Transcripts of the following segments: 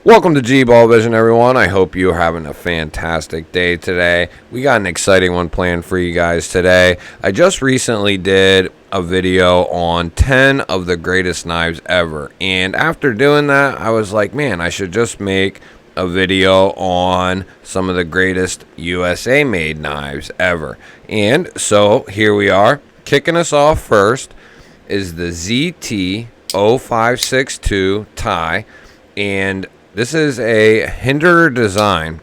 Welcome to GBALL VISION, everyone. I hope you're having a fantastic day today. We got an exciting one planned for you guys today. I just recently did a video on 10 of the greatest knives ever. And after doing that, I was like, man, I should just make a video on some of the greatest USA made knives ever. And so here we are. Kicking us off first is the ZT0562 tie. And this is a Hinderer design,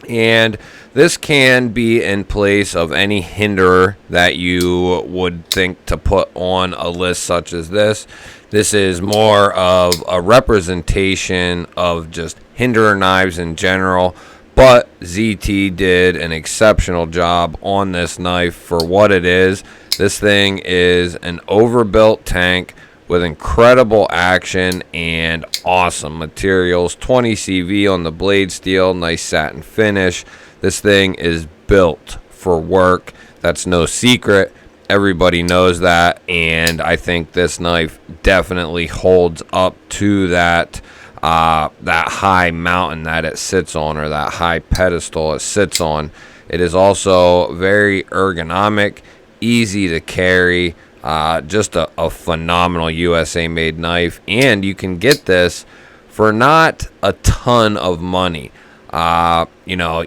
and this can be in place of any Hinderer that you would think to put on a list such as this. This is more of a representation of just Hinderer knives in general, but ZT did an exceptional job on this knife for what it is. This thing is an overbuilt tank with incredible action and awesome materials. 20 CV on the blade steel, nice satin finish. This thing is built for work. That's no secret. Everybody knows that, and I think this knife definitely holds up to that high mountain that it sits on, or that high pedestal it sits on. It is also very ergonomic, easy to carry. Just a phenomenal USA made knife, and you can get this for not a ton of money. You know,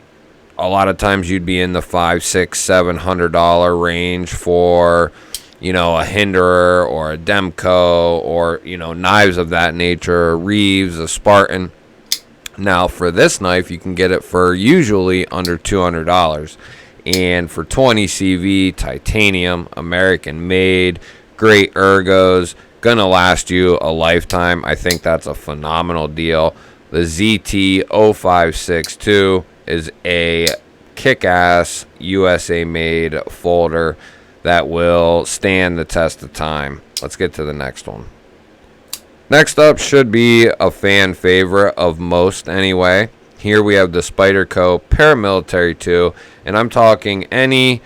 a lot of times you'd be in the $500, $600, $700 range for, you know, a Hinderer or a Demco, or, you know, knives of that nature, a Reeves, a Spartan. Now for this knife, you can get it for usually under $200. And for 20 CV, titanium, American made, great ergos, gonna last you a lifetime. I think that's a phenomenal deal. The ZT0562 is a kick-ass USA made folder that will stand the test of time. Let's get to the next one. Next up should be a fan favorite of most anyway. Here we have the Spyderco Paramilitary 2, and I'm talking any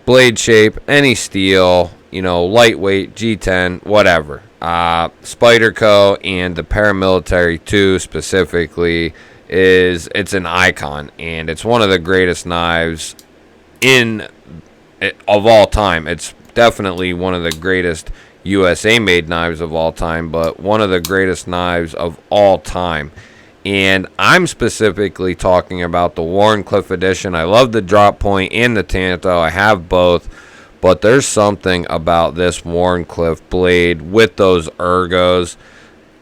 blade shape, any steel, you know, lightweight, G10, whatever. Spyderco and the Paramilitary 2 specifically it's an icon, and it's one of the greatest knives of all time. It's definitely one of the greatest USA made knives of all time, but one of the greatest knives of all time. And I'm specifically talking about the Wharncliffe edition. I love the drop point and the Tanto. I have both. But there's something about this Wharncliffe blade with those ergos.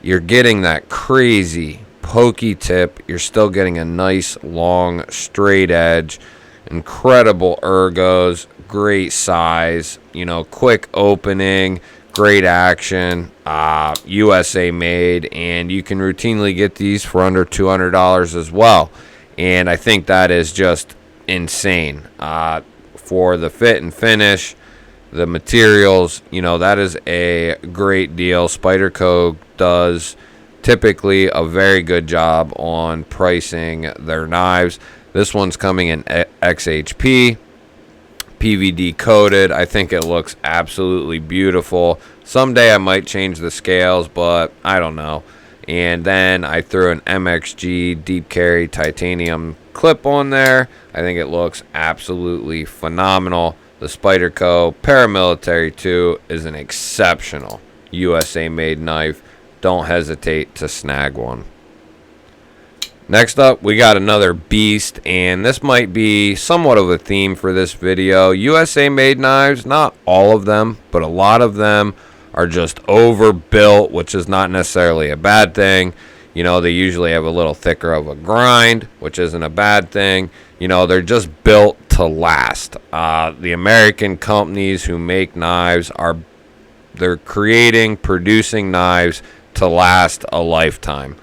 You're getting that crazy pokey tip. You're still getting a nice, long, straight edge. Incredible ergos. Great size. You know, quick opening. Great action, USA made, and you can routinely get these for under $200 as well. And I think that is just insane. For the fit and finish, the materials, you know, that is a great deal. Spyderco does typically a very good job on pricing their knives. This one's coming in XHP. PVD coated. I think it looks absolutely beautiful. Someday I might change the scales, but I don't know. And then I threw an MXG deep carry titanium clip on there. I think it looks absolutely phenomenal. The Spyderco Paramilitary 2 is an exceptional USA made knife. Don't hesitate to snag one. Next up, we got another beast, and this might be somewhat of a theme for this video. USA made knives, not all of them, but a lot of them are just overbuilt, which is not necessarily a bad thing. You know, they usually have a little thicker of a grind, which isn't a bad thing. You know, they're just built to last. The American companies who make knives they're producing knives to last a lifetime.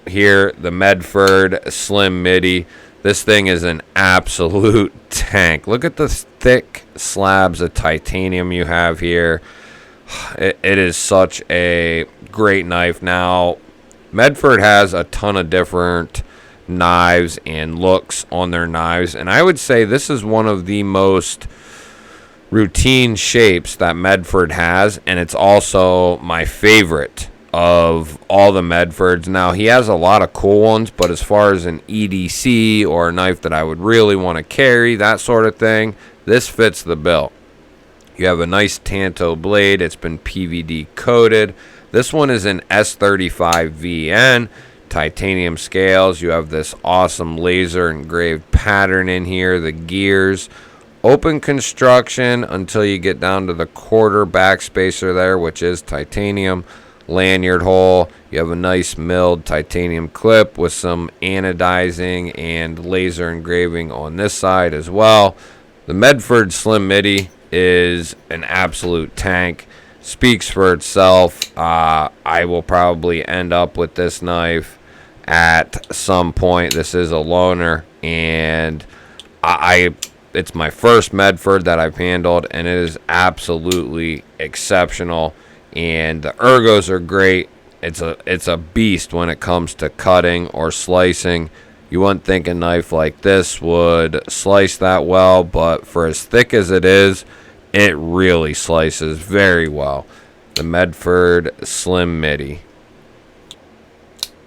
Here, the Medford Slim Midi. This thing is an absolute tank. Look at the thick slabs of titanium you have here. It is such a great knife. Now, Medford has a ton of different knives and looks on their knives, and I would say this is one of the most routine shapes that Medford has, and it's also my favorite of all the Medfords. Now, he has a lot of cool ones, but as far as an EDC or a knife that I would really want to carry, that sort of thing, this fits the bill. You have a nice Tanto blade. It's been PVD coated. This one is an S35VN. Titanium scales. You have this awesome laser engraved pattern in here. The gears. Open construction until you get down to the quarter backspacer there, which is titanium. Lanyard hole. You have a nice milled titanium clip with some anodizing and laser engraving on this side as well. The Medford Slim Midi is an absolute tank. Speaks for itself. I will probably end up with this knife at some point. This is a loaner, and it's my first Medford that I've handled, and it is absolutely exceptional. And the ergos are great. It's a beast when it comes to cutting or slicing. You wouldn't think a knife like this would slice that well, but for as thick as it is, it really slices very well. The Medford Slim Midi.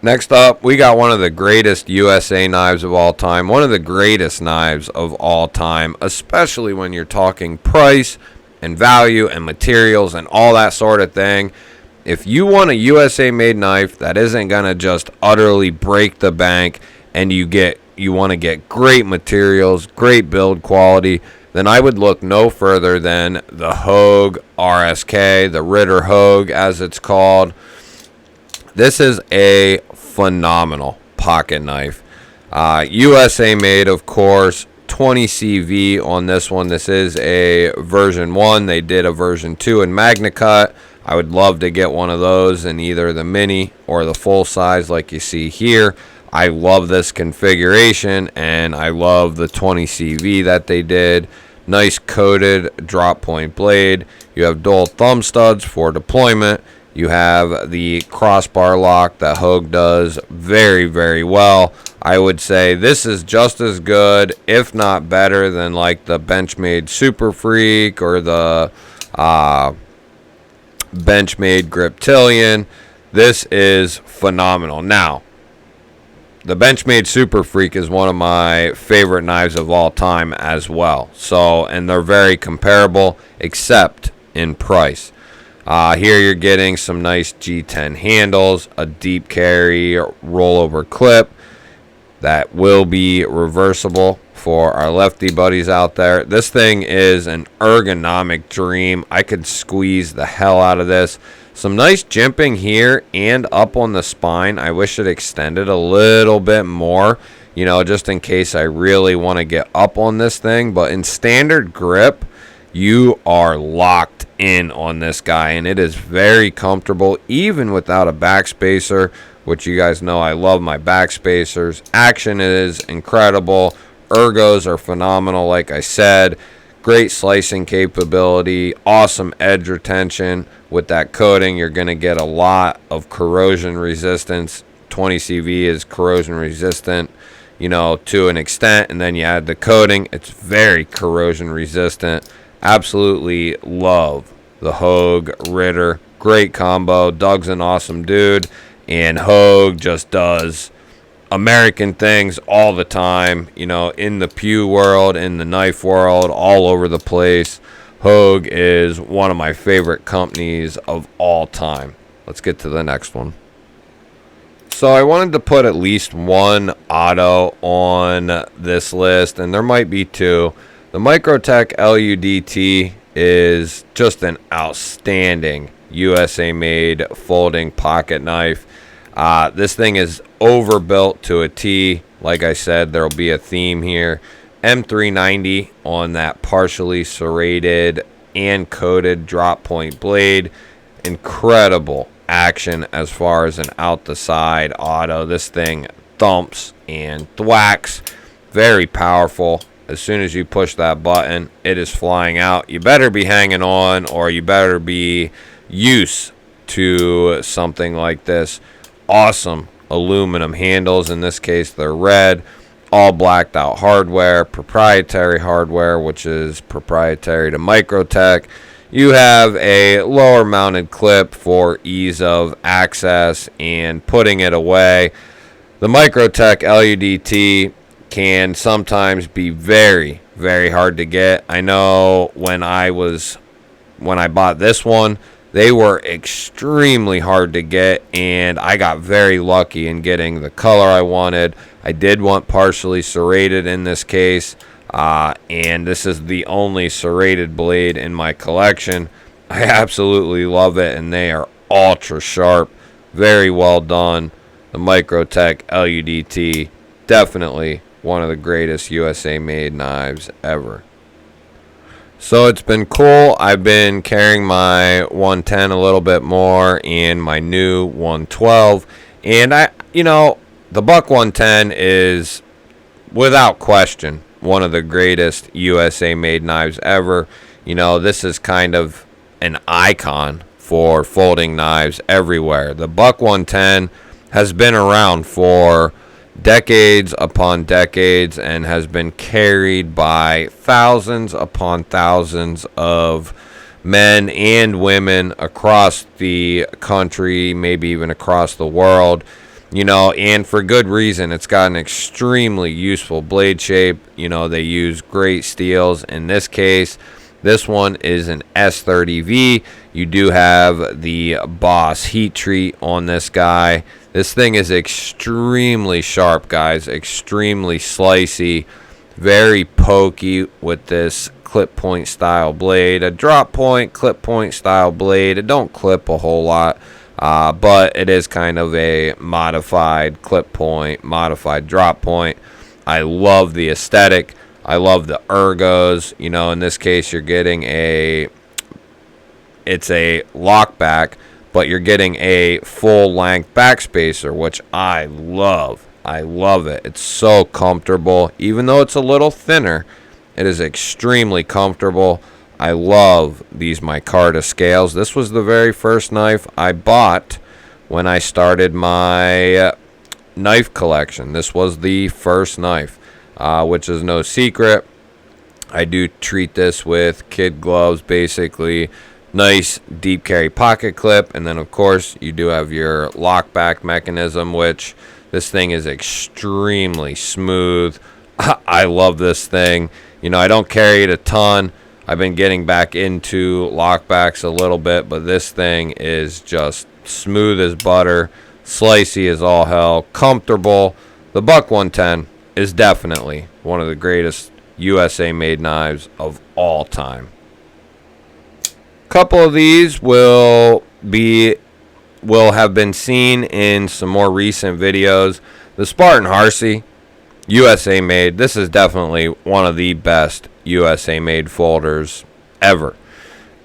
Next up, we got one of the greatest USA knives of all time. One of the greatest knives of all time, especially when you're talking price and value and materials and all that sort of thing. If you want a USA made knife that isn't going to just utterly break the bank, and you want to get great materials, great build quality, then I would look no further than the Hogue RSK, the Ritter Hogue as it's called. This is a phenomenal pocket knife. USA made, of course. 20 CV on this one. This is a version 1. They did a version 2 in Magna Cut. I would love to get one of those in either the mini or the full size like you see here. I love this configuration, and I love the 20 CV that they did. Nice coated drop point blade. You have dual thumb studs for deployment. You have the crossbar lock that Hogue does very, very well. I would say this is just as good, if not better, than like the Benchmade Super Freak or the Benchmade Griptilian. This is phenomenal. Now, the Benchmade Super Freak is one of my favorite knives of all time as well. So, and they're very comparable, except in price. Here you're getting some nice G10 handles, a deep carry rollover clip that will be reversible for our lefty buddies out there. This thing is an ergonomic dream. I could squeeze the hell out of this. Some nice jimping here and up on the spine. I wish it extended a little bit more, you know, just in case I really want to get up on this thing. But in standard grip, you are locked in on this guy, and it is very comfortable, even without a backspacer, which you guys know I love my backspacers. Action is incredible. Ergos are phenomenal, like I said. Great slicing capability, awesome edge retention. With that coating, you're going to get a lot of corrosion resistance. 20 CV is corrosion resistant, you know, to an extent, and then you add the coating. It's very corrosion resistant. Absolutely love the Hogue Ritter. Great combo. Doug's an awesome dude, and Hogue just does American things all the time, you know, in the pew world, in the knife world, all over the place. Hogue is one of my favorite companies of all time. Let's get to the next one. So I wanted to put at least one auto on this list, and there might be two. The Microtech LUDT is just an outstanding USA made folding pocket knife. This thing is overbuilt to a T. Like I said, there will be a theme here. M390 on that partially serrated and coated drop point blade. Incredible action as far as an out the side auto. This thing thumps and thwacks. Very powerful. As soon as you push that button, it is flying out. You better be hanging on, or you better be used to something like this. Awesome aluminum handles. In this case, they're red. All blacked out hardware, proprietary hardware, which is proprietary to Microtech. you have a lower mounted clip for ease of access and putting it away. The Microtech LUDT can sometimes be very, very hard to get. I know when I bought this one, they were extremely hard to get, and I got very lucky in getting the color I wanted. I did want partially serrated in this case, and this is the only serrated blade in my collection. I absolutely love it, and they are ultra sharp, very well done. The Microtech LUDT, definitely one of the greatest USA made knives ever. So it's been cool. I've been carrying my 110 a little bit more and my new 112, and the Buck 110 is without question one of the greatest USA made knives ever. This is kind of an icon for folding knives everywhere. The Buck 110 has been around for decades upon decades and has been carried by thousands upon thousands of men and women across the country, maybe even across the world, and for good reason. It's got an extremely useful blade shape. They use great steels. In this case, this one is an S30V. You do have the Boss heat treat on this guy. This thing is extremely sharp, guys, extremely slicey, very pokey with this clip point style blade. A drop point, clip point style blade. It don't clip a whole lot, but it is kind of a modified clip point, modified drop point. I love the aesthetic. I love the ergos. In this case, you're getting it's a lockback, but you're getting a full length backspacer, which I love. I love it. It's so comfortable. Even though it's a little thinner, it is extremely comfortable. I love these micarta scales. This was the very first knife I bought when I started my knife collection. This was the first knife, which is no secret. I do treat this with kid gloves, basically. Nice deep carry pocket clip, and then of course you do have your lockback mechanism, which this thing is extremely smooth. I love this thing. I don't carry it a ton. I've been getting back into lockbacks a little bit, but this thing is just smooth as butter, slicey as all hell, comfortable. The Buck 110 is definitely one of the greatest USA made knives of all time. Couple of these will have been seen in some more recent videos. The Spartan Harsey, USA made. This is definitely one of the best USA made folders ever.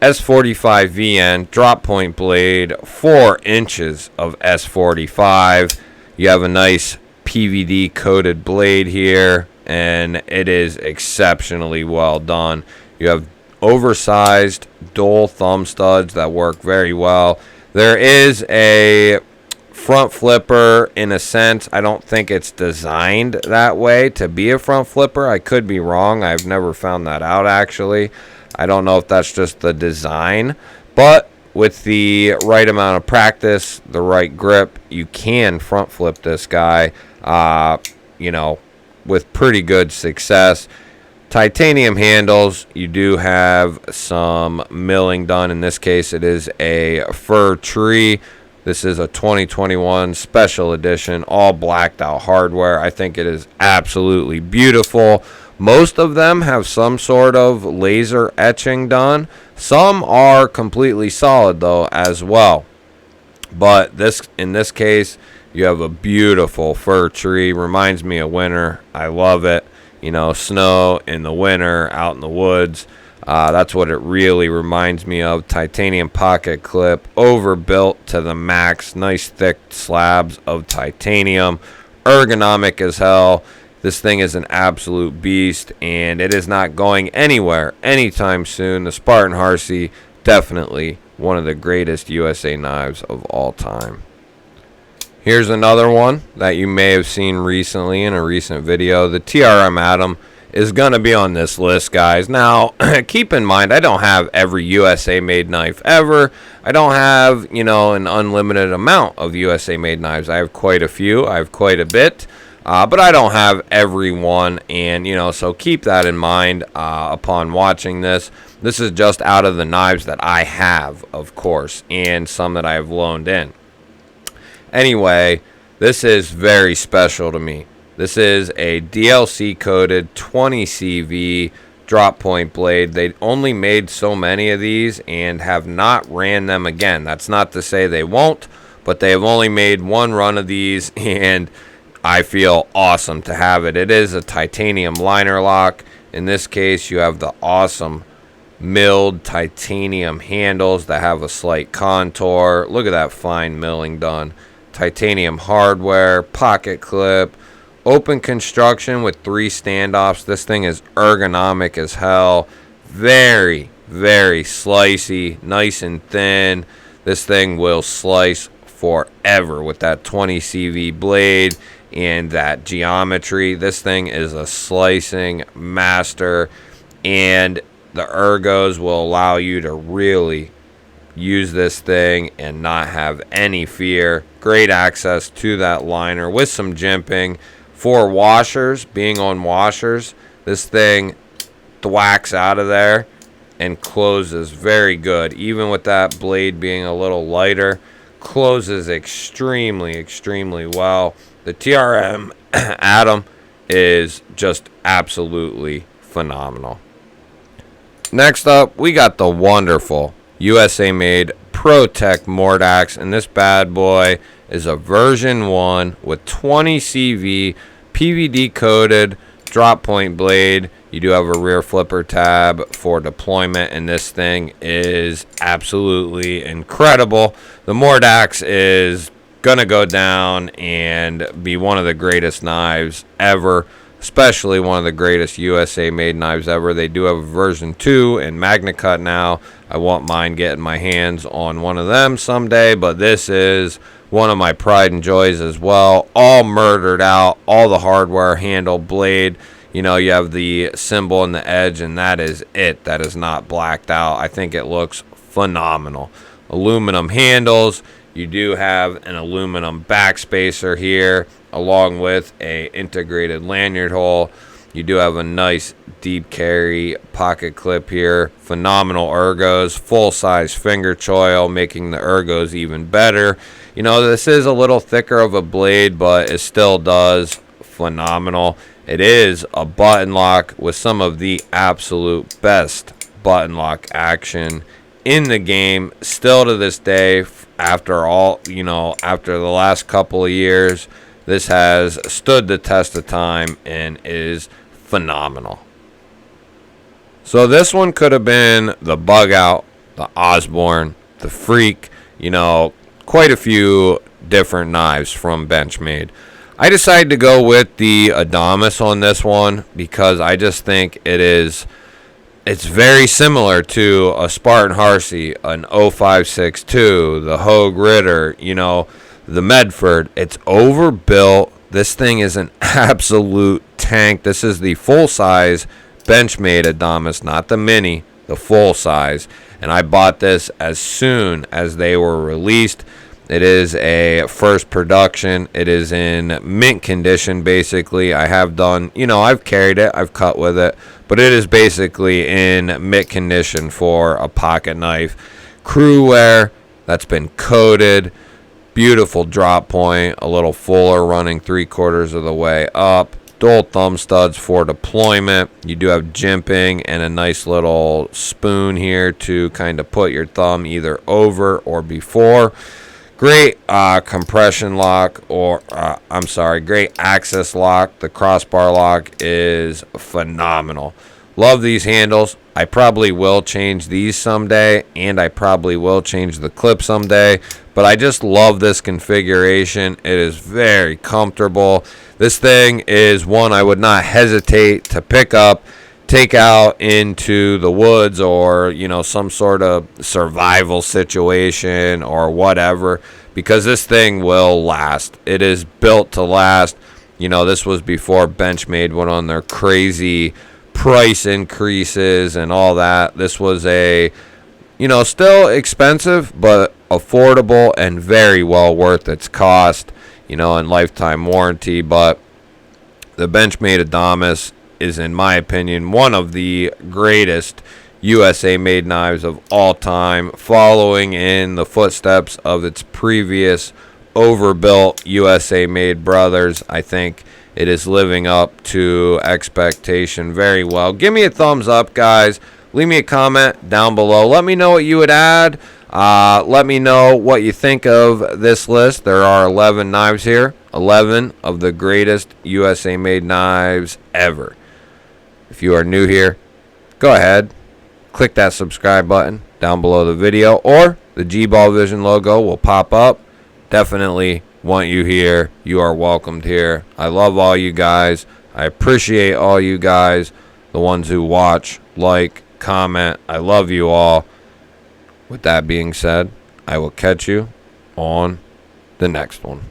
S45 VN, drop point blade, 4 inches of S45. You have a nice PVD coated blade here, and it is exceptionally well done. You have oversized dual thumb studs that work very well. There is a front flipper in a sense. I don't think it's designed that way to be a front flipper. I could be wrong. I've never found that out, actually. I don't know if that's just the design, but with the right amount of practice, the right grip, you can front flip this guy, with pretty good success. Titanium handles, you do have some milling done. In this case, it is a fir tree. This is a 2021 special edition, all blacked out hardware. I think it is absolutely beautiful. Most of them have some sort of laser etching done. Some are completely solid though as well. But in this case, you have a beautiful fir tree. Reminds me of winter. I love it. Snow in the winter, out in the woods. That's what it really reminds me of. Titanium pocket clip, overbuilt to the max. Nice thick slabs of titanium. Ergonomic as hell. This thing is an absolute beast, and it is not going anywhere anytime soon. The Spartan Harsey, definitely one of the greatest USA knives of all time. Here's another one that you may have seen recently in a recent video. The TRM Atom is going to be on this list, guys. Now, keep in mind, I don't have every USA-made knife ever. I don't have, you know, an unlimited amount of USA-made knives. I have quite a few. I have quite a bit. But I don't have every one, and, you know, so keep that in mind upon watching this. This is just out of the knives that I have, of course, and some that I have loaned in. Anyway, this is very special to me. This is a DLC-coated 20 CV drop point blade. They only made so many of these and have not ran them again. That's not to say they won't, but they have only made one run of these, and I feel awesome to have it. It is a titanium liner lock. In this case, you have the awesome milled titanium handles that have a slight contour. Look at that fine milling done. Titanium hardware, pocket clip, open construction with 3 standoffs. This thing is ergonomic as hell. Very, very slicey, nice and thin. This thing will slice forever with that 20 CV blade and that geometry. This thing is a slicing master, and the ergos will allow you to really use this thing and not have any fear. Great access to that liner with some jimping. For washers, being on washers, this thing thwacks out of there and closes very good. Even with that blade being a little lighter, closes extremely, extremely well. The TRM Atom is just absolutely phenomenal. Next up, we got the wonderful USA-made Protech Mordax, and this bad boy is a version 1 with 20 CV PVD coated drop point blade. You do have a rear flipper tab for deployment, and this thing is absolutely incredible. The Mordax is gonna go down and be one of the greatest knives ever, especially one of the greatest USA made knives ever. They do have a version 2 in Magna Cut now. I won't mind getting my hands on one of them someday, but this is one of my pride and joys as well. All murdered out, all the hardware, handle, blade. You know, you have the symbol on the edge, and that is it. That is not blacked out. I think it looks phenomenal. Aluminum handles. You do have an aluminum backspacer here, along with a integrated lanyard hole. You do have a nice deep carry pocket clip here. Phenomenal ergos, full-size finger choil, making the ergos even better. You know, this is a little thicker of a blade, but it still does phenomenal. It is a button lock with some of the absolute best button lock action in the game. Still to this day, after all, you know, after the last couple of years, this has stood the test of time and is phenomenal. So this one could have been the Bug Out, the Osborne, the Freak, you know, quite a few different knives from Benchmade. I decided to go with the Adamas on this one because I just think it's very similar to a Spartan Harsey, an 0562, the Hogue Ritter, you know, the Medford. It's overbuilt. This thing is an absolute tank. This is the full-size Benchmade Adamas, not the mini, the full-size. And I bought this as soon as they were released. It is a first production. It is in mint condition, basically. I have done, you know, I've carried it. I've cut with it. But it is basically in mint condition for a pocket knife. Crew wear that's been coated. Beautiful drop point. A little fuller running 3/4 of the way up. Dual thumb studs for deployment. You do have jimping and a nice little spoon here to kind of put your thumb either over or before. Great compression lock, or great access lock. The crossbar lock is phenomenal. Love these handles. I probably will change these someday, and I probably will change the clip someday, but I just love this configuration. It is very comfortable. This thing is one I would not hesitate to pick up, take out into the woods, or, you know, some sort of survival situation or whatever, because this thing will last. It is built to last. You know, this was before Benchmade went on their crazy price increases and all that. This was a, you know, still expensive, but affordable and very well worth its cost, you know, and lifetime warranty. But the Benchmade Adamas is, in my opinion, one of the greatest USA made knives of all time, following in the footsteps of its previous overbuilt USA made brothers. I think it is living up to expectation very well. Give me a thumbs up, guys. Leave me a comment down below. Let me know what you would add. Let me know what you think of this list. There are 11 knives here. 11 of the greatest USA made knives ever. If you are new here, go ahead. Click that subscribe button down below the video, or the GBALL VISION logo will pop up. Definitely want you here. You are welcomed here. I love all you guys. I appreciate all you guys, the ones who watch, like, comment. I love you all. With that being said, I will catch you on the next one.